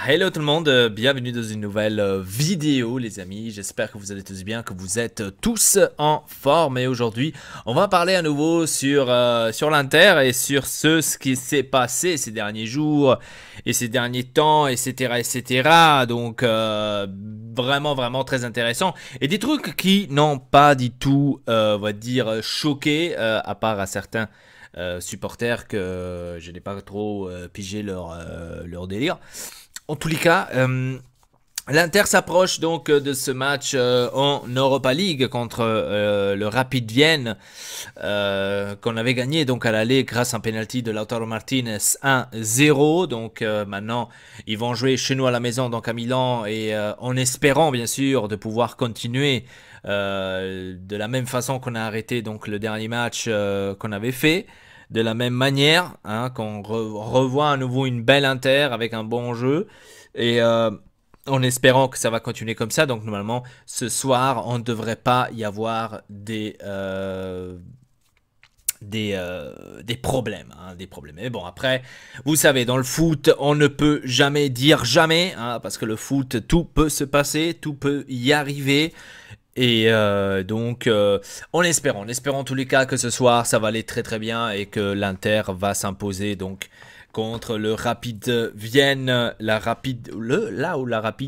Hello tout le monde, bienvenue dans une nouvelle vidéo les amis, j'espère que vous allez tous bien, que vous êtes tous en forme et aujourd'hui on va parler à nouveau sur l'Inter et sur ce qui s'est passé ces derniers jours et ces derniers temps, etc. Donc vraiment très intéressant et des trucs qui n'ont pas du tout, on va dire, choqué, à part à certains supporters que je n'ai pas trop pigé leur délire. En tous les cas, l'Inter s'approche donc de ce match en Europa League contre le Rapid Vienne qu'on avait gagné donc à l'aller grâce à un penalty de Lautaro Martinez 1-0. Donc maintenant ils vont jouer chez nous à la maison donc à Milan et en espérant bien sûr de pouvoir continuer de la même façon qu'on a arrêté donc le dernier match qu'on avait fait. De la même manière, hein, qu'on revoit à nouveau une belle Inter avec un bon jeu et en espérant que ça va continuer comme ça. Donc normalement, ce soir, on ne devrait pas y avoir des problèmes, hein, des problèmes. Mais bon, après, vous savez, dans le foot, on ne peut jamais dire jamais, hein, parce que le foot, tout peut se passer, tout peut y arriver. Et donc, en espérant en tous les cas que ce soir, ça va aller très bien et que l'Inter va s'imposer donc contre le Rapid Vienne, la Rapid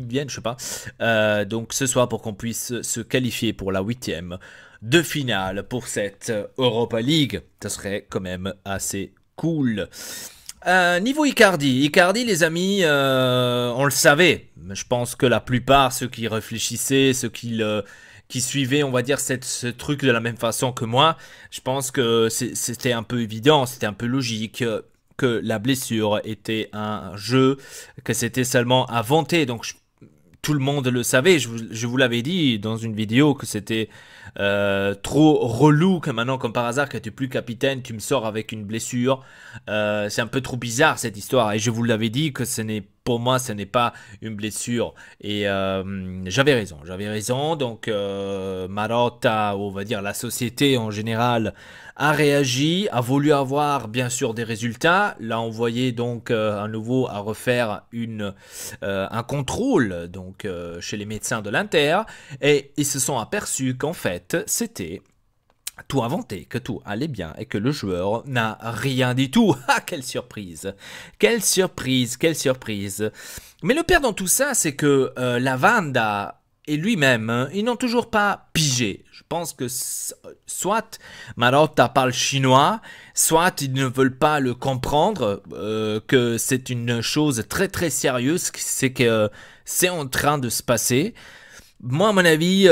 Vienne, je sais pas. Donc ce soir pour qu'on puisse se qualifier pour la 8e de finale pour cette Europa League, ça serait quand même assez cool. Niveau Icardi, les amis, on le savait. Je pense que la plupart, ceux qui réfléchissaient, ceux qui suivaient, on va dire, ce truc de la même façon que moi, je pense que c'était un peu évident, c'était un peu logique que la blessure était un jeu, que c'était seulement inventé. Donc tout le monde le savait, je vous l'avais dit dans une vidéo que c'était trop relou que maintenant comme par hasard que tu n'es plus capitaine, tu me sors avec une blessure. C'est un peu trop bizarre cette histoire et je vous l'avais dit que pour moi ce n'est pas une blessure et j'avais raison. Donc Marotta, on va dire la société en général, a réagi, a voulu avoir bien sûr des résultats, l'a envoyé donc à nouveau à refaire un contrôle donc chez les médecins de l'Inter et ils se sont aperçus qu'en fait c'était tout inventé, que tout allait bien et que le joueur n'a rien du tout. Ah, quelle surprise. Mais le pire dans tout ça, c'est que Lavanda et lui-même, hein, ils n'ont toujours pas pigé. Je pense que soit Marotta parle chinois, soit ils ne veulent pas le comprendre, que c'est une chose très sérieuse, c'est que c'est en train de se passer. Moi, à mon avis,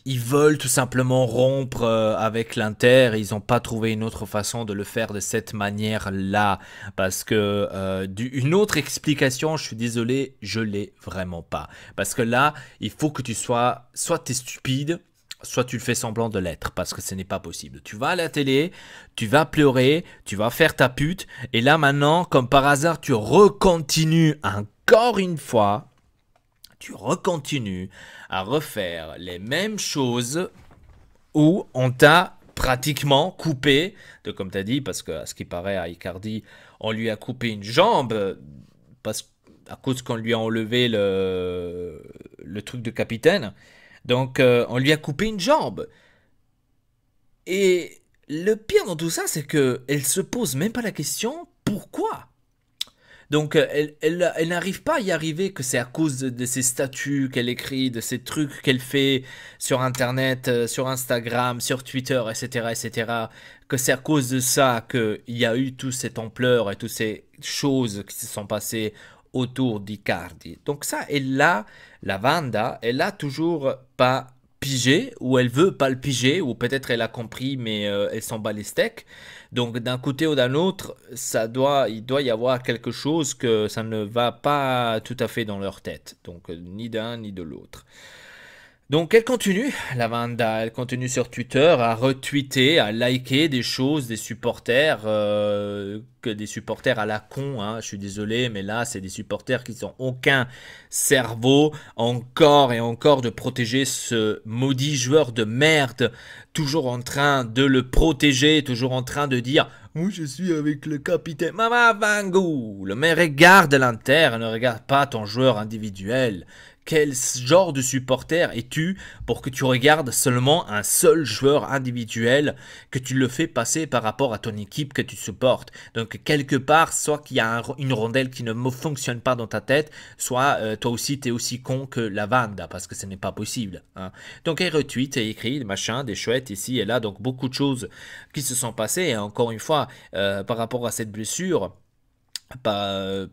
ils veulent tout simplement rompre avec l'Inter. Ils n'ont pas trouvé une autre façon de le faire de cette manière-là. Parce que une autre explication, je suis désolé, je l'ai vraiment pas. Parce que là, il faut que tu soit tu es stupide, soit tu le fais semblant de l'être. Parce que ce n'est pas possible. Tu vas à la télé, tu vas pleurer, tu vas faire ta pute. Et là, maintenant, comme par hasard, tu recontinues encore une fois. Tu recontinues à refaire les mêmes choses où on t'a pratiquement coupé, comme tu as dit, parce que à ce qui paraît à Icardi, on lui a coupé une jambe à cause qu'on lui a enlevé le truc de capitaine. Donc on lui a coupé une jambe. Et le pire dans tout ça, c'est qu'elle se pose même pas la question pourquoi. Donc elle n'arrive pas à y arriver que c'est à cause de ces statuts qu'elle écrit, de ces trucs qu'elle fait sur Internet, sur Instagram, sur Twitter, etc. Que c'est à cause de ça qu'il y a eu toute cette ampleur et toutes ces choses qui se sont passées autour d'Icardi. Donc ça, la Wanda, elle a toujours pas pigé, ou elle veut pas le piger, ou peut-être elle a compris mais elle s'en bat les steaks. Donc d'un côté ou d'un autre, il doit y avoir quelque chose que ça ne va pas tout à fait dans leur tête. Donc ni d'un ni de l'autre. Donc elle continue, Lavanda, elle continue sur Twitter à retweeter, à liker des choses des supporters, que des supporters à la con, hein, je suis désolé, mais là c'est des supporters qui n'ont aucun cerveau, encore et encore de protéger ce maudit joueur de merde, toujours en train de le protéger, toujours en train de dire Moi, je suis avec le capitaine. Maman Vangoul. Mais regarde l'Inter, ne regarde pas ton joueur individuel. Quel genre de supporter es-tu pour que tu regardes seulement un seul joueur individuel, que tu le fais passer par rapport à ton équipe que tu supportes? Donc quelque part, soit qu'il y a une rondelle qui ne fonctionne pas dans ta tête, soit toi aussi tu es aussi con que la Vanda, parce que ce n'est pas possible. Hein. Donc elle retweet et écrit machin, des chouettes ici et là, donc beaucoup de choses qui se sont passées. Et encore une fois, par rapport à cette blessure,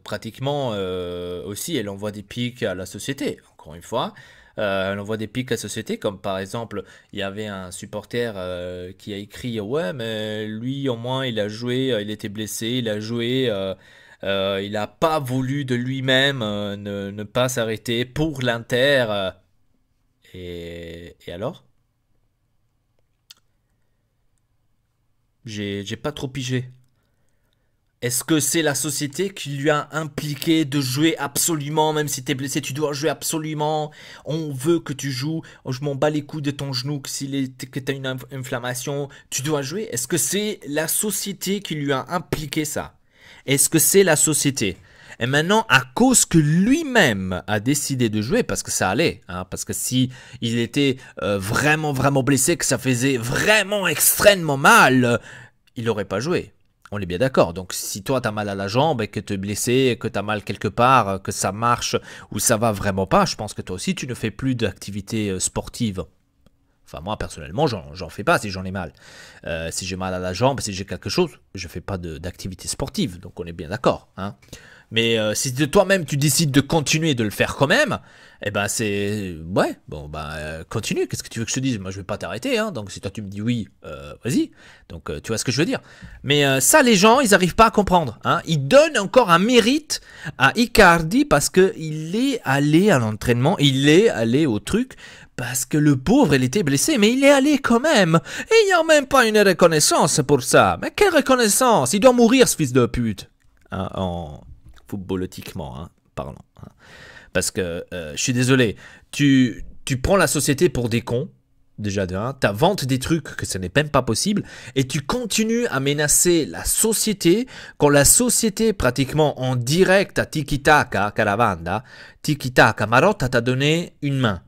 pratiquement aussi, elle envoie des pics à la société, encore une fois. Elle envoie des pics à la société, comme par exemple, il y avait un supporter qui a écrit ouais, mais lui au moins il a joué, il était blessé, il a joué, il n'a pas voulu de lui-même ne pas s'arrêter pour l'Inter. Et alors? J'ai pas trop pigé. Est-ce que c'est la société qui lui a impliqué de jouer absolument, même si t'es blessé, tu dois jouer absolument, on veut que tu joues, je m'en bats les couilles de ton genou, que t'as une inflammation, tu dois jouer. Est-ce que c'est la société qui lui a impliqué ça? Est-ce que c'est la société? Et maintenant, à cause que lui-même a décidé de jouer, parce que ça allait, hein, parce que si il était vraiment blessé, que ça faisait vraiment extrêmement mal, il n'aurait pas joué. On est bien d'accord. Donc, si toi, tu as mal à la jambe et que tu es blessé, que tu as mal quelque part, que ça marche ou ça va vraiment pas, je pense que toi aussi, tu ne fais plus d'activité sportive. Enfin, moi, personnellement, j'en fais pas si j'en ai mal. Si j'ai mal à la jambe, si j'ai quelque chose, je fais pas d'activité sportive. Donc, on est bien d'accord. Hein. Mais si de toi-même, tu décides de continuer de le faire quand même, eh ben c'est... Ouais, bon, continue. Qu'est-ce que tu veux que je te dise? Moi, je vais pas t'arrêter. Hein. Donc, si toi, tu me dis oui, vas-y. Donc, tu vois ce que je veux dire. Mais ça, les gens, ils arrivent pas à comprendre. Hein. Ils donnent encore un mérite à Icardi parce qu'il est allé à l'entraînement, il est allé au truc... Parce que le pauvre, il était blessé, mais il est allé quand même. Et il n'y a même pas une reconnaissance pour ça. Mais quelle reconnaissance? Il doit mourir, ce fils de pute. Hein, en footballotiquement, hein, parlant. Hein. Parce que, je suis désolé, tu prends la société pour des cons, déjà de 1, t'inventes des trucs que ce n'est même pas possible, et tu continues à menacer la société, quand la société, pratiquement en direct à Tiki-Taka, Caravanda, Tiki-Taka, Marotta t'a donné une main.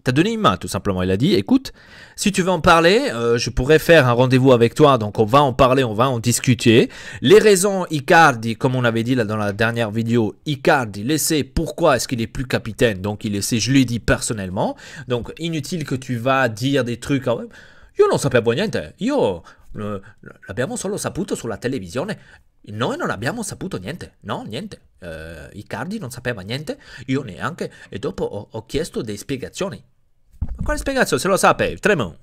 T'as donné une main, tout simplement. Il a dit, écoute, si tu veux en parler, je pourrais faire un rendez-vous avec toi. Donc, on va en parler, on va en discuter. Les raisons, Icardi, comme on avait dit là dans la dernière vidéo, Icardi, laissez, pourquoi est-ce qu'il est plus capitaine? Donc, il laissait, je l'ai dit personnellement. Donc, inutile que tu vas dire des trucs. Io non sapevo niente. Io l'abbiamo solo saputo sulla televisione. Noi non abbiamo saputo niente. No, niente. Icardi non sapeva niente. Io neanche. E dopo ho chiesto delle spiegazioni. Ma quale spiegazione? Se lo sape, Tremont.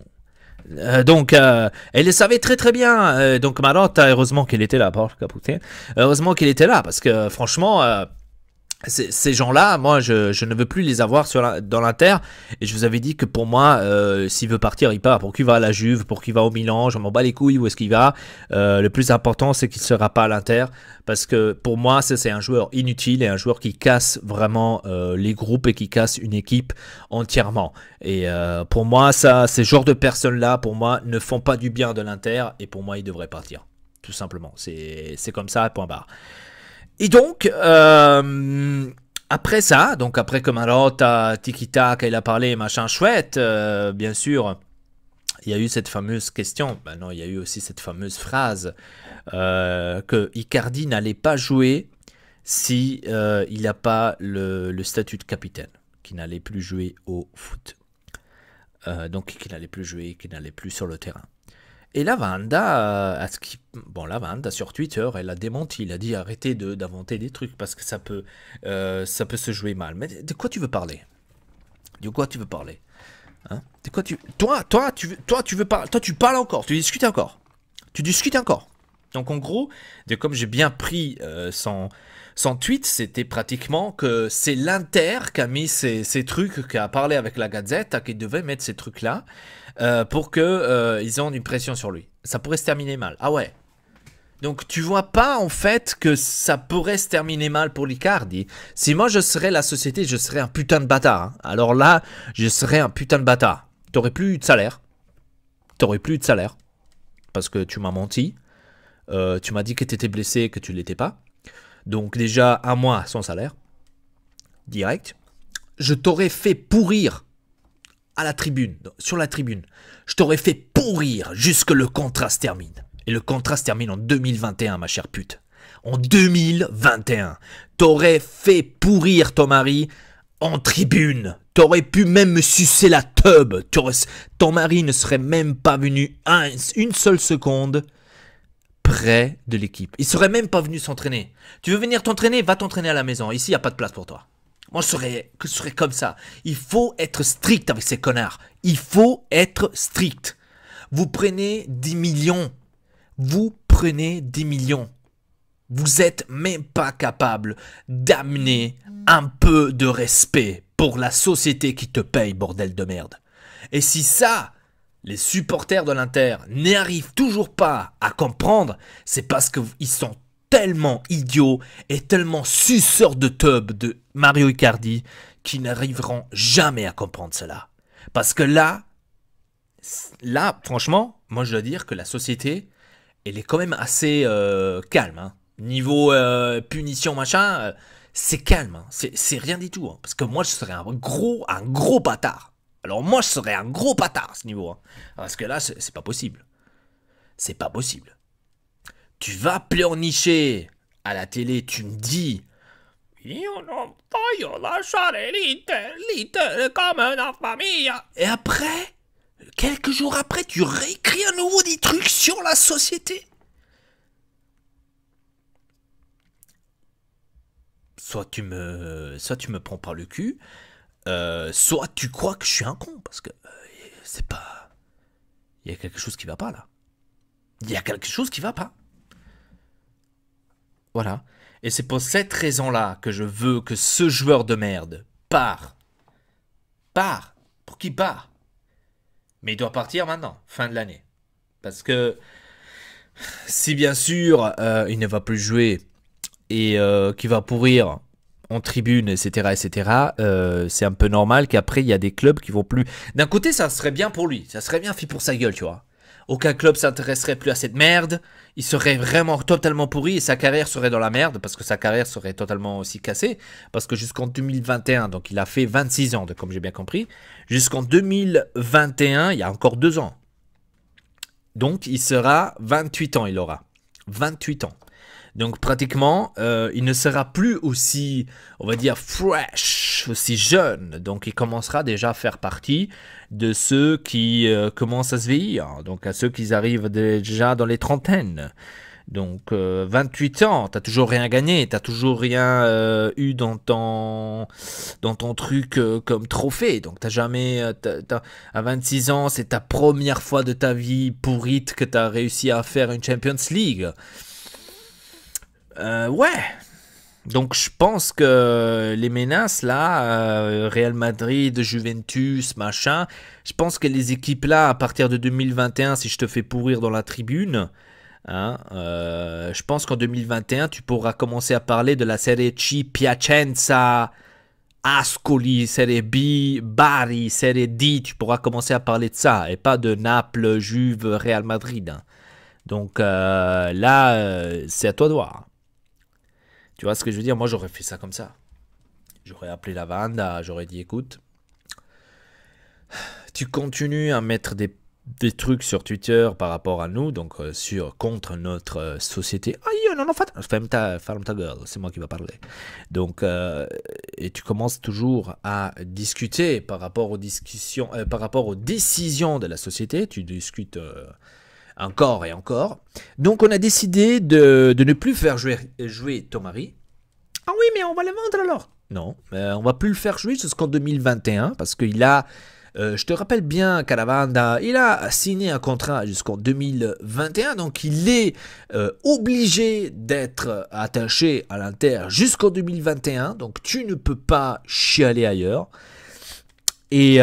Donc, elle le savait très bien. Donc, Marotta, heureusement qu'il était là. Heureusement qu'il était là. Parce que, franchement... ces gens-là, moi, je ne veux plus les avoir dans l'Inter. Et je vous avais dit que pour moi, s'il veut partir, il part. Pour qu'il va à la Juve, pour qu'il va au Milan, je m'en bats les couilles où est-ce qu'il va. Le plus important, c'est qu'il ne sera pas à l'Inter. Parce que pour moi, c'est un joueur inutile et un joueur qui casse vraiment les groupes et qui casse une équipe entièrement. Et pour moi, ces genres de personnes-là, pour moi, ne font pas du bien de l'Inter. Et pour moi, ils devraient partir. Tout simplement. C'est comme ça, point barre. Et donc, après ça, donc après que Marotta, Tiki-Taka, il a parlé, machin chouette, bien sûr, il y a eu cette fameuse question, ben non, il y a eu aussi cette fameuse phrase que Icardi n'allait pas jouer si il n'a pas le statut de capitaine, qu'il n'allait plus jouer au foot. Donc qu'il n'allait plus jouer, qu'il n'allait plus sur le terrain. Et la Vanda, la Vanda sur Twitter, elle a démenti, elle a dit arrêtez d'inventer des trucs parce que ça peut se jouer mal. Mais de quoi tu veux parler? De quoi tu veux parler? Hein? De quoi tu parles encore, tu discutes encore. Tu discutes encore. Donc en gros, comme j'ai bien pris son tweet, c'était pratiquement que c'est l'Inter qui a mis ces trucs, qui a parlé avec la Gazette, qui devait mettre ces trucs-là. Pour que ils aient une pression sur lui. Ça pourrait se terminer mal. Ah ouais. Donc tu vois pas en fait que ça pourrait se terminer mal pour l'Icardi. Si moi je serais la société, je serais un putain de bâtard. Hein. Alors là, je serais un putain de bâtard. T'aurais plus eu de salaire. Parce que tu m'as menti. Tu m'as dit que tu étais blessé, que tu ne l'étais pas. Donc déjà, un mois sans salaire. Direct. Je t'aurais fait pourrir à la tribune, sur la tribune. Je t'aurais fait pourrir jusque le contrat se termine. Et le contrat se termine en 2021, ma chère pute. En 2021. T'aurais fait pourrir ton mari en tribune. T'aurais pu même me sucer la teub. Ton mari ne serait même pas venu une seule seconde près de l'équipe. Il serait même pas venu s'entraîner. Tu veux venir t'entraîner? Va t'entraîner à la maison. Ici, il n'y a pas de place pour toi. Moi, je serais comme ça. Il faut être strict avec ces connards. Il faut être strict. Vous prenez 10 millions. Vous prenez 10 millions. Vous êtes même pas capable d'amener un peu de respect pour la société qui te paye, bordel de merde. Et si ça, les supporters de l'Inter n'y arrivent toujours pas à comprendre, c'est parce qu'ils sont tellement idiots et tellement suceurs de tub de Mario Icardi qu'ils n'arriveront jamais à comprendre cela. Parce que là, franchement, moi je dois dire que la société, elle est quand même assez calme. Hein. Niveau punition, machin, c'est calme. Hein. C'est rien du tout. Hein. Parce que moi, je serais un gros bâtard. Alors moi, je serais un gros bâtard à ce niveau. Hein. Parce que là, c'est pas possible. C'est pas possible. Tu vas pleurnicher à la télé, tu me dis... Io non voglio lasciare l'Inter comme una famiglia. Et après, quelques jours après, tu réécris à nouveau des trucs sur la société. Soit tu me prends par le cul, soit tu crois que je suis un con, parce que c'est pas... Il y a quelque chose qui va pas, là. Il y a quelque chose qui va pas. Voilà. Et c'est pour cette raison-là que je veux que ce joueur de merde part. Part. Pour qu'il part. Mais il doit partir maintenant, fin de l'année. Parce que si bien sûr il ne va plus jouer et qu'il va pourrir en tribune, etc., etc., c'est un peu normal qu'après il y a des clubs qui vont plus... D'un côté, ça serait bien pour lui. Ça serait bien fait pour sa gueule, tu vois. Aucun club s'intéresserait plus à cette merde. Il serait vraiment totalement pourri et sa carrière serait dans la merde parce que sa carrière serait totalement aussi cassée. Parce que jusqu'en 2021, donc il a fait 26 ans, comme j'ai bien compris. Jusqu'en 2021, il y a encore 2 ans. Donc il sera 28 ans, il aura. 28 ans. Donc pratiquement, il ne sera plus aussi, on va dire, fresh, aussi jeune. Donc il commencera déjà à faire partie de ceux qui commencent à se vieillir. Donc à ceux qui arrivent déjà dans les trentaines. Donc 28 ans, t'as toujours rien gagné, t'as toujours rien eu dans ton truc comme trophée. Donc t'as jamais, à 26 ans, c'est ta première fois de ta vie pourrite que t'as réussi à faire une Champions League. Ouais. Donc je pense que les menaces là, Real Madrid, Juventus, machin, je pense que les équipes là, à partir de 2021, si je te fais pourrir dans la tribune, hein, je pense qu'en 2021, tu pourras commencer à parler de la Serie C, Piacenza, Ascoli, Serie B, Bari, Serie D, tu pourras commencer à parler de ça, et pas de Naples, Juve, Real Madrid. Hein. Donc là, c'est à toi de voir. Tu vois ce que je veux dire? Moi, j'aurais fait ça comme ça. J'aurais appelé la Vanda, j'aurais dit, écoute, tu continues à mettre des trucs sur Twitter par rapport à nous, donc contre notre société. Ah, non, ferme ta gueule, c'est moi qui va parler. Donc, et tu commences toujours à discuter par rapport aux discussions, par rapport aux décisions de la société. Tu discutes encore et encore. Donc on a décidé de ne plus faire jouer ton mari. Ah oui, mais on va le vendre alors. Non, on va plus le faire jouer jusqu'en 2021 parce qu'il a, je te rappelle bien, Caravanda, il a signé un contrat jusqu'en 2021, donc il est obligé d'être attaché à l'Inter jusqu'en 2021, donc tu ne peux pas chialer ailleurs. Et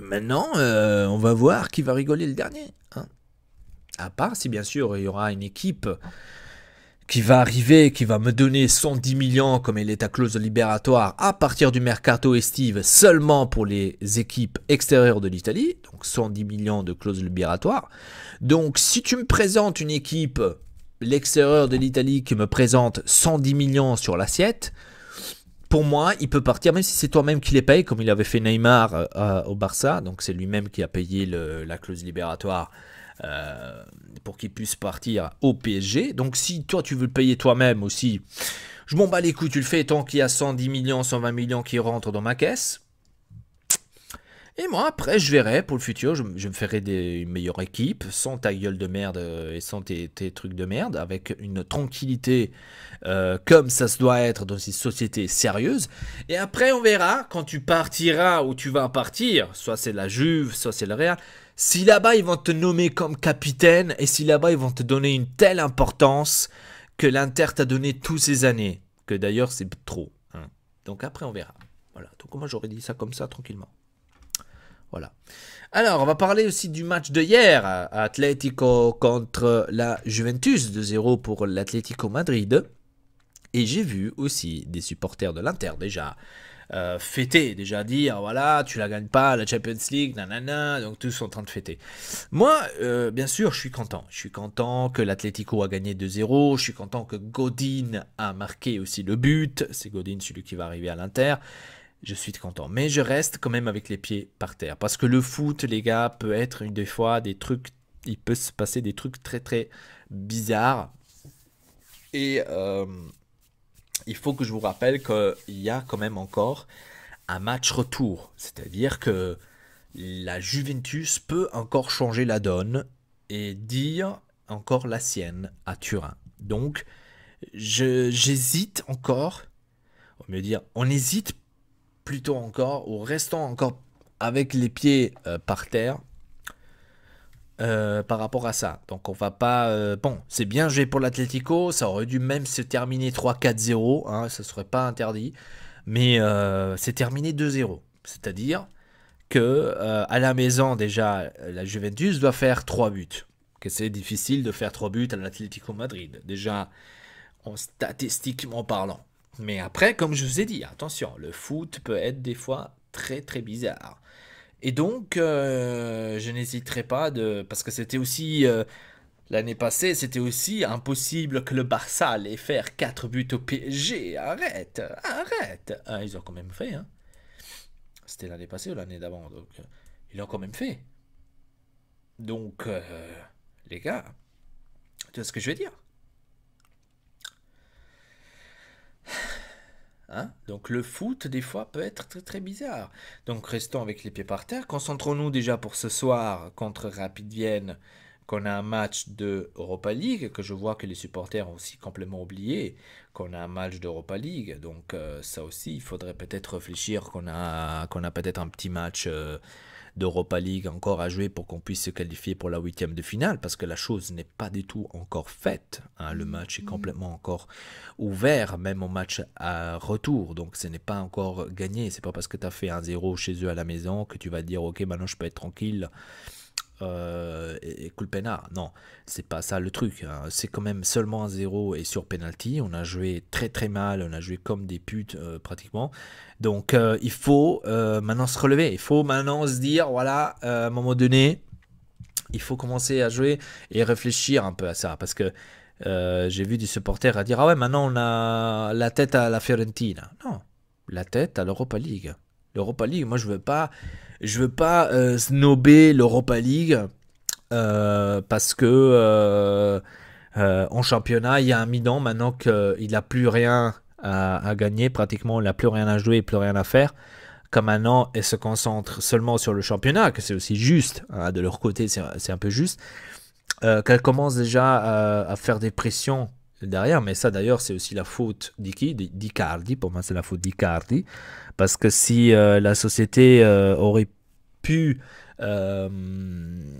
maintenant, on va voir qui va rigoler le dernier. Hein. À part si bien sûr il y aura une équipe qui va arriver, qui va me donner 110 millions comme il est à clause libératoire à partir du mercato estive seulement pour les équipes extérieures de l'Italie, donc 110 millions de clause libératoire. Donc si tu me présentes une équipe, l'extérieur de l'Italie qui me présente 110 millions sur l'assiette, pour moi, il peut partir, même si c'est toi-même qui les paye, comme il avait fait Neymar au Barça. Donc c'est lui-même qui a payé la clause libératoire pour qu'il puisse partir au PSG. Donc si toi tu veux le payer toi-même aussi, je m'en bats les couilles, tu le fais tant qu'il y a 110 millions, 120 millions qui rentrent dans ma caisse. Et moi, après, je verrai pour le futur, je me ferai une meilleure équipe, sans ta gueule de merde et sans tes trucs de merde, avec une tranquillité comme ça se doit être dans une société sérieuse. Et après, on verra, quand tu partiras ou tu vas partir, soit c'est la Juve, soit c'est le Real, si là-bas, ils vont te nommer comme capitaine, et si là-bas, ils vont te donner une telle importance que l'Inter t'a donné tous ces années, que d'ailleurs, c'est trop. Hein. Donc après, on verra. Voilà, donc moi, j'aurais dit ça comme ça, tranquillement. Voilà. Alors, on va parler aussi du match de hier. Atlético contre la Juventus, 2-0 pour l'Atlético Madrid. Et j'ai vu aussi des supporters de l'Inter déjà fêter, déjà dire, voilà, tu la gagnes pas, la Champions League, nanana, donc tous sont en train de fêter. Moi, bien sûr, je suis content. Je suis content que l'Atlético a gagné 2-0. Je suis content que Godin a marqué aussi le but. C'est Godin, celui qui va arriver à l'Inter. Je suis content, mais je reste quand même avec les pieds par terre. Parce que le foot, les gars, peut être des fois des trucs, il peut se passer des trucs très très bizarres. Et il faut que je vous rappelle qu'il y a quand même encore un match retour. C'est-à-dire que la Juventus peut encore changer la donne et dire encore la sienne à Turin. Donc, j'hésite encore, on va dire, on hésite plutôt encore, ou restons encore avec les pieds par terre par rapport à ça. Donc on va pas... bon, c'est bien joué pour l'Atlético, ça aurait dû même se terminer 3-4-0, hein, ça serait pas interdit, mais c'est terminé 2-0. C'est-à-dire que à la maison déjà, la Juventus doit faire 3 buts. Que c'est difficile de faire 3 buts à l'Atlético Madrid, déjà statistiquement parlant. Mais après, comme je vous ai dit, attention, le foot peut être des fois très très bizarre. Et donc, je n'hésiterai pas de... Parce que c'était aussi... l'année passée, c'était aussi impossible que le Barça allait faire 4 buts au PSG. Arrête, arrête. Ah, ils ont quand même fait. Hein. C'était l'année passée ou l'année d'avant. Donc, ils l'ont quand même fait. Donc, les gars, tu vois ce que je veux dire? Hein? Donc le foot, des fois, peut être très très bizarre. Donc restons avec les pieds par terre. Concentrons-nous déjà pour ce soir contre Rapid Vienne, qu'on a un match de Europa League, que je vois que les supporters ont aussi complètement oublié, qu'on a un match d'Europa League. Donc ça aussi, il faudrait peut-être réfléchir qu'on a peut-être un petit match d'Europa League encore à jouer pour qu'on puisse se qualifier pour la 8e de finale, parce que la chose n'est pas du tout encore faite. Hein. Le match est complètement encore ouvert, même au match à retour. Donc ce n'est pas encore gagné. C'est pas parce que tu as fait 1-0 chez eux à la maison que tu vas dire ok, maintenant je peux être tranquille. Et coup le peinard. Non, c'est pas ça le truc. Hein. C'est quand même seulement 1-0 et sur penalty. On a joué très très mal. On a joué comme des putes pratiquement. Donc il faut maintenant se relever. Il faut maintenant se dire voilà, à un moment donné, il faut commencer à jouer et réfléchir un peu à ça. Parce que j'ai vu des supporters à dire ah ouais, maintenant on a la tête à la Fiorentina. Non, la tête à l'Europa League. L'Europa League, moi je veux pas snober l'Europa League parce que en championnat il y a un Milan maintenant qu'il n'a plus rien à gagner, pratiquement il n'a plus rien à jouer, plus rien à faire. Comme maintenant elle se concentre seulement sur le championnat, que c'est aussi juste, hein, de leur côté c'est un peu juste, qu'elle commence déjà à faire des pressions derrière, mais ça d'ailleurs c'est aussi la faute d'Icardi, pour moi c'est la faute d'Icardi, parce que si la société aurait pu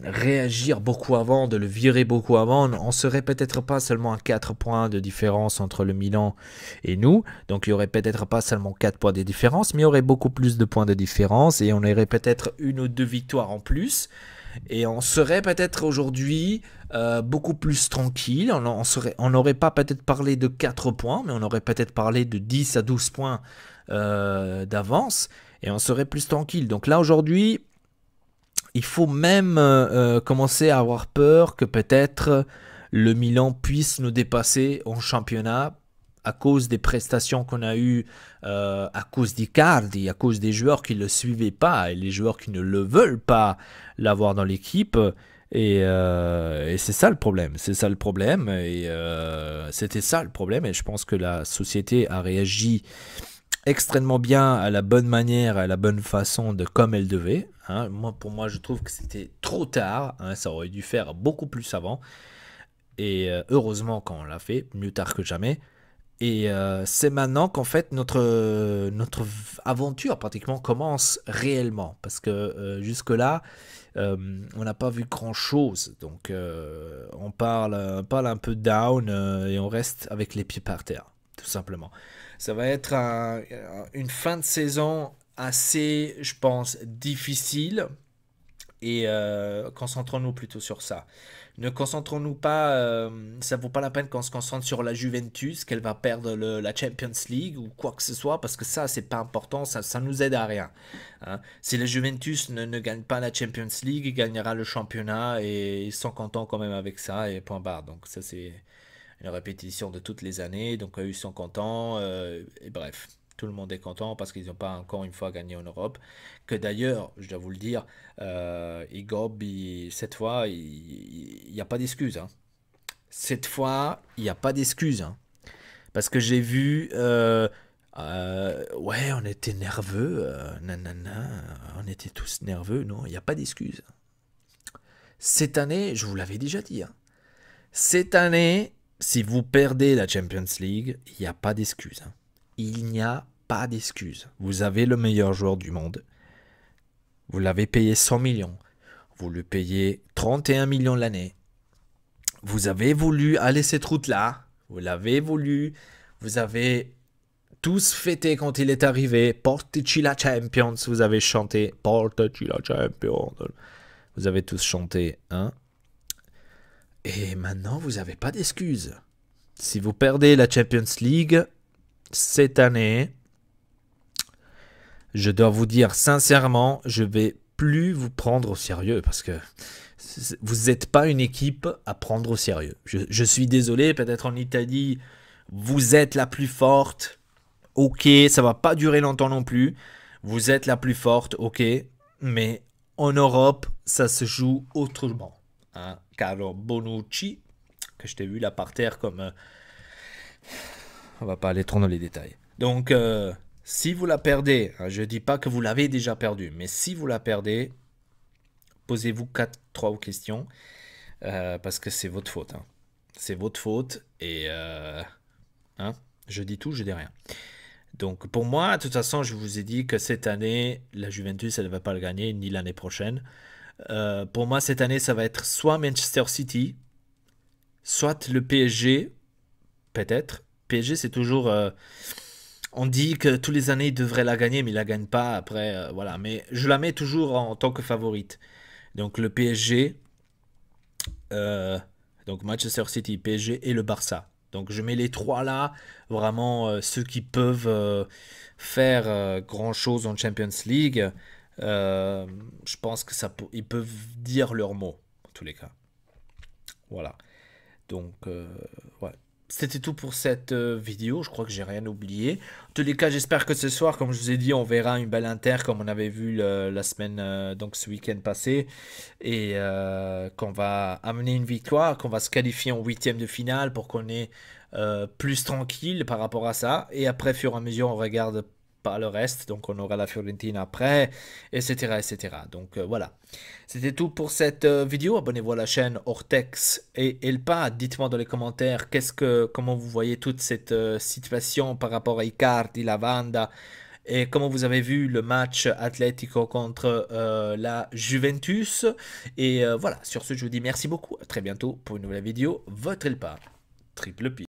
réagir beaucoup avant, de le virer beaucoup avant, on serait peut-être pas seulement à 4 points de différence entre le Milan et nous, donc il y aurait peut-être pas seulement 4 points de différence, mais il y aurait beaucoup plus de points de différence, et on aurait peut-être 1 ou 2 victoires en plus, et on serait peut-être aujourd'hui beaucoup plus tranquille. On n'aurait pas peut-être parlé de 4 points, mais on aurait peut-être parlé de 10 à 12 points d'avance et on serait plus tranquille. Donc là aujourd'hui, il faut même commencer à avoir peur que peut-être le Milan puisse nous dépasser en championnat à cause des prestations qu'on a eues, à cause d'Icardi, à cause des joueurs qui ne le suivaient pas et les joueurs qui ne le veulent pas l'avoir dans l'équipe. Et c'est ça le problème. C'est ça le problème. Et c'était ça le problème. Et je pense que la société a réagi extrêmement bien, à la bonne manière, à la bonne façon, de comme elle devait. Hein. Pour moi, je trouve que c'était trop tard. Hein. Ça aurait dû faire beaucoup plus avant. Et heureusement qu'on l'a fait, mieux tard que jamais. Et c'est maintenant qu'en fait notre aventure pratiquement commence réellement. Parce que jusque-là, on n'a pas vu grand-chose. Donc on parle un peu down et on reste avec les pieds par terre, tout simplement. Ça va être une fin de saison assez, je pense, difficile. Et concentrons-nous plutôt sur ça. Ne concentrons-nous pas, ça vaut pas la peine qu'on se concentre sur la Juventus, qu'elle va perdre la Champions League ou quoi que ce soit, parce que ça, c'est pas important, ça nous aide à rien. Hein. Si la Juventus ne gagne pas la Champions League, il gagnera le championnat et ils sont contents quand même avec ça et point barre. Donc ça, c'est une répétition de toutes les années, donc ils sont contents, et bref. Tout le monde est content parce qu'ils n'ont pas encore une fois gagné en Europe. Que d'ailleurs, je dois vous le dire, Igor, cette fois, il n'y a pas d'excuse. Hein. Cette fois, il n'y a pas d'excuse. Hein. Parce que j'ai vu, ouais, on était nerveux, nanana, on était tous nerveux. Non, il n'y a pas d'excuse. Cette année, je vous l'avais déjà dit, hein, cette année, si vous perdez la Champions League, il n'y a pas d'excuse. Hein. Il n'y a pas d'excuse. Vous avez le meilleur joueur du monde. Vous l'avez payé 100 millions. Vous le payez 31 millions l'année. Vous avez voulu aller cette route-là. Vous l'avez voulu. Vous avez tous fêté quand il est arrivé. Porteci la Champions. Vous avez chanté Porteci la Champions. Vous avez tous chanté, hein. Et maintenant, vous n'avez pas d'excuse. Si vous perdez la Champions League cette année, je dois vous dire sincèrement, je vais plus vous prendre au sérieux parce que vous n'êtes pas une équipe à prendre au sérieux. Je suis désolé, peut-être en Italie, vous êtes la plus forte. Ok, ça va pas durer longtemps non plus. Vous êtes la plus forte, ok. Mais en Europe, ça se joue autrement. Hein. Carlo Bonucci, que je t'ai vu là par terre comme... on va pas aller trop dans les détails. Donc, si vous la perdez, hein, je ne dis pas que vous l'avez déjà perdue, mais si vous la perdez, posez-vous 3 questions, parce que c'est votre faute. Hein. C'est votre faute, et hein, je dis tout, je dis rien. Donc, pour moi, de toute façon, je vous ai dit que cette année, la Juventus, elle ne va pas le gagner, ni l'année prochaine. Pour moi, cette année, ça va être soit Manchester City, soit le PSG, peut-être. PSG, c'est toujours... on dit que tous les années, il devrait la gagner, mais il la gagne pas. Après, voilà. Mais je la mets toujours en tant que favorite. Donc, le PSG, donc Manchester City, PSG et le Barça. Donc, je mets les 3 là, vraiment ceux qui peuvent faire grand-chose en Champions League. Je pense que ils peuvent dire leur mot, en tous les cas. Voilà. Donc, ouais. C'était tout pour cette vidéo, je crois que j'ai rien oublié. En tous les cas, j'espère que ce soir, comme je vous ai dit, on verra une belle Inter comme on avait vu la semaine, donc ce week-end passé. Et qu'on va amener une victoire, qu'on va se qualifier en 8e de finale pour qu'on est plus tranquille par rapport à ça. Et après, fur et à mesure, on regarde pas le reste, donc on aura la Fiorentina après, etc. etc. Donc voilà, c'était tout pour cette vidéo. Abonnez-vous à la chaîne Ortex et Elpa. Dites-moi dans les commentaires comment vous voyez toute cette situation par rapport à Icardi, Lavanda, et comment vous avez vu le match Atlético contre la Juventus. Et voilà, sur ce, je vous dis merci beaucoup, à très bientôt pour une nouvelle vidéo. Votre Elpa, Triple P.